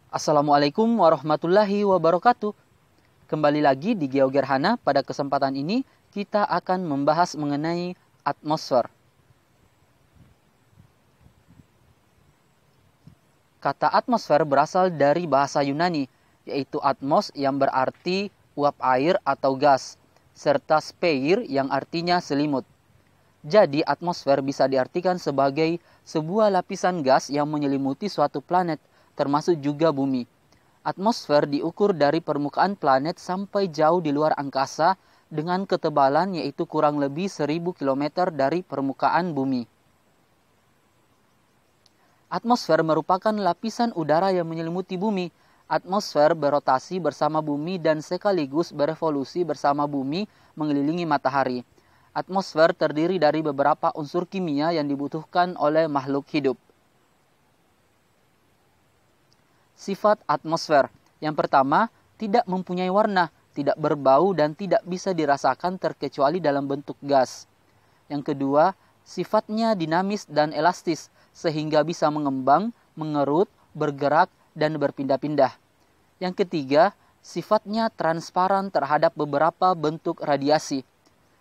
Assalamualaikum warahmatullahi wabarakatuh. Kembali lagi di GeoGerhana. Pada kesempatan ini kita akan membahas mengenai atmosfer. Kata atmosfer berasal dari bahasa Yunani, yaitu atmos yang berarti uap air atau gas, serta speir yang artinya selimut. Jadi atmosfer bisa diartikan sebagai sebuah lapisan gas yang menyelimuti suatu planet, termasuk juga bumi. Atmosfer diukur dari permukaan planet sampai jauh di luar angkasa dengan ketebalan yaitu kurang lebih 1000 km dari permukaan bumi. Atmosfer merupakan lapisan udara yang menyelimuti bumi. Atmosfer berotasi bersama bumi dan sekaligus berevolusi bersama bumi mengelilingi matahari. Atmosfer terdiri dari beberapa unsur kimia yang dibutuhkan oleh makhluk hidup. Sifat atmosfer. Yang pertama, tidak mempunyai warna, tidak berbau dan tidak bisa dirasakan terkecuali dalam bentuk gas. Yang kedua, sifatnya dinamis dan elastis sehingga bisa mengembang, mengerut, bergerak dan berpindah-pindah. Yang ketiga, sifatnya transparan terhadap beberapa bentuk radiasi.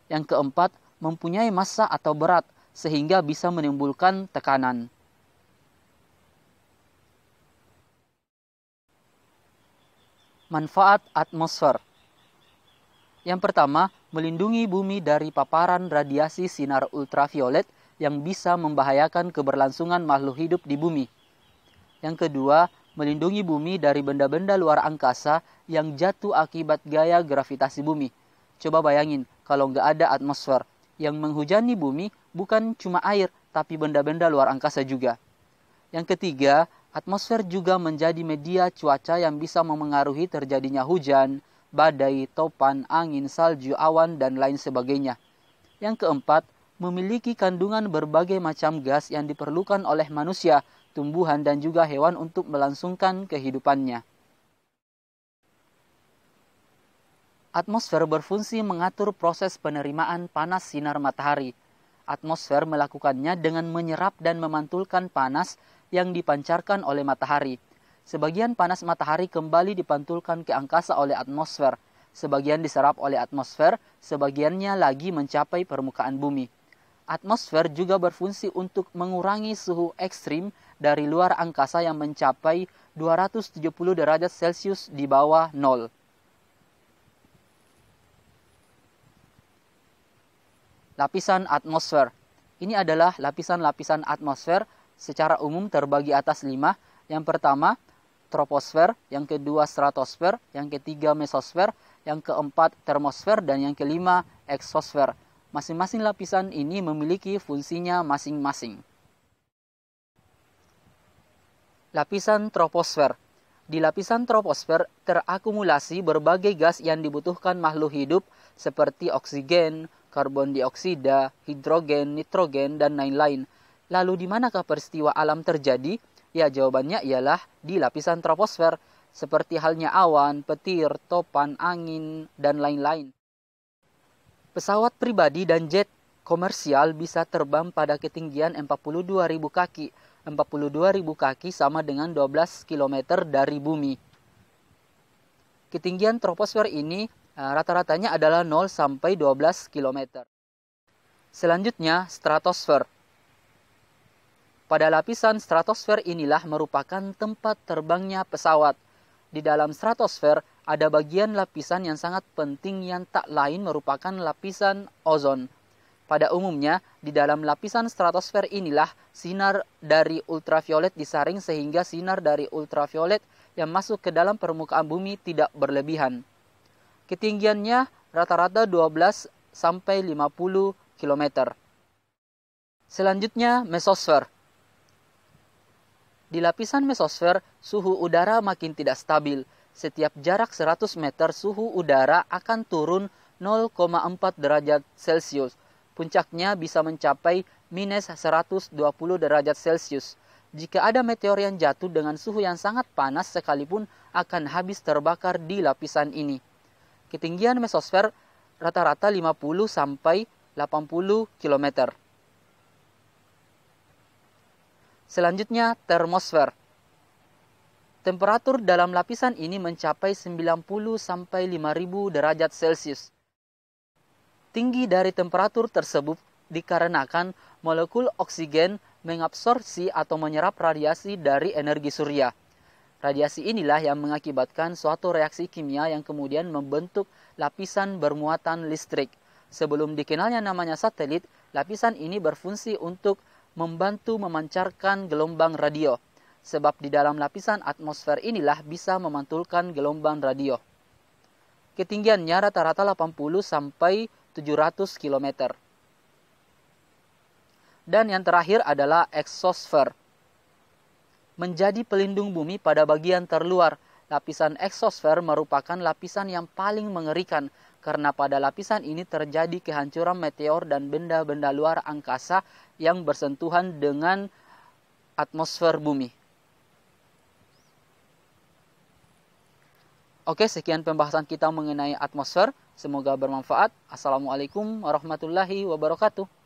Yang keempat, mempunyai massa atau berat sehingga bisa menimbulkan tekanan. Manfaat atmosfer. Yang pertama, melindungi bumi dari paparan radiasi sinar ultraviolet yang bisa membahayakan keberlangsungan makhluk hidup di bumi. Yang kedua, melindungi bumi dari benda-benda luar angkasa yang jatuh akibat gaya gravitasi bumi. Coba bayangin, kalau nggak ada atmosfer, yang menghujani bumi bukan cuma air, tapi benda-benda luar angkasa juga. Yang ketiga, atmosfer juga menjadi media cuaca yang bisa memengaruhi terjadinya hujan, badai, topan, angin, salju, awan, dan lain sebagainya. Yang keempat, memiliki kandungan berbagai macam gas yang diperlukan oleh manusia, tumbuhan, dan juga hewan untuk melangsungkan kehidupannya. Atmosfer berfungsi mengatur proses penerimaan panas sinar matahari. Atmosfer melakukannya dengan menyerap dan memantulkan panas yang dipancarkan oleh matahari. Sebagian panas matahari kembali dipantulkan ke angkasa oleh atmosfer. Sebagian diserap oleh atmosfer, sebagiannya lagi mencapai permukaan bumi. Atmosfer juga berfungsi untuk mengurangi suhu ekstrim dari luar angkasa yang mencapai 270 derajat Celcius di bawah nol. Lapisan atmosfer. Ini adalah lapisan-lapisan atmosfer secara umum terbagi atas 5. Yang pertama, troposfer, yang kedua stratosfer, yang ketiga mesosfer, yang keempat termosfer, dan yang kelima eksosfer. Masing-masing lapisan ini memiliki fungsinya masing-masing. Lapisan troposfer. Di lapisan troposfer terakumulasi berbagai gas yang dibutuhkan makhluk hidup seperti oksigen, karbon dioksida, hidrogen, nitrogen, dan lain-lain. Lalu di manakah peristiwa alam terjadi? Ya, jawabannya ialah di lapisan troposfer, seperti halnya awan, petir, topan, angin, dan lain-lain. Pesawat pribadi dan jet komersial bisa terbang pada ketinggian 42.000 kaki. 42.000 kaki sama dengan 12 km dari bumi. Ketinggian troposfer ini rata-ratanya adalah 0 sampai 12 km. Selanjutnya, stratosfer. Pada lapisan stratosfer inilah merupakan tempat terbangnya pesawat. Di dalam stratosfer ada bagian lapisan yang sangat penting yang tak lain merupakan lapisan ozon. Pada umumnya, di dalam lapisan stratosfer inilah sinar dari ultraviolet disaring sehingga sinar dari ultraviolet yang masuk ke dalam permukaan bumi tidak berlebihan. Ketinggiannya rata-rata 12 sampai 50 km. Selanjutnya, mesosfer. Di lapisan mesosfer, suhu udara makin tidak stabil. Setiap jarak 100 meter, suhu udara akan turun 0,4 derajat Celcius. Puncaknya bisa mencapai minus 120 derajat Celcius. Jika ada meteor yang jatuh dengan suhu yang sangat panas sekalipun akan habis terbakar di lapisan ini. Ketinggian mesosfer rata-rata 50 sampai km. Selanjutnya, termosfer. Temperatur dalam lapisan ini mencapai 90-5000 derajat Celcius. Tinggi dari temperatur tersebut dikarenakan molekul oksigen mengabsorpsi atau menyerap radiasi dari energi surya. Radiasi inilah yang mengakibatkan suatu reaksi kimia yang kemudian membentuk lapisan bermuatan listrik. Sebelum dikenalnya namanya satelit, lapisan ini berfungsi untuk membantu memancarkan gelombang radio. Sebab di dalam lapisan atmosfer inilah bisa memantulkan gelombang radio. Ketinggiannya rata-rata 80-700 km. Dan yang terakhir adalah eksosfer. Menjadi pelindung bumi pada bagian terluar, lapisan eksosfer merupakan lapisan yang paling mengerikan karena pada lapisan ini terjadi kehancuran meteor dan benda-benda luar angkasa yang bersentuhan dengan atmosfer bumi. Oke, sekian pembahasan kita mengenai atmosfer. Semoga bermanfaat. Assalamualaikum warahmatullahi wabarakatuh.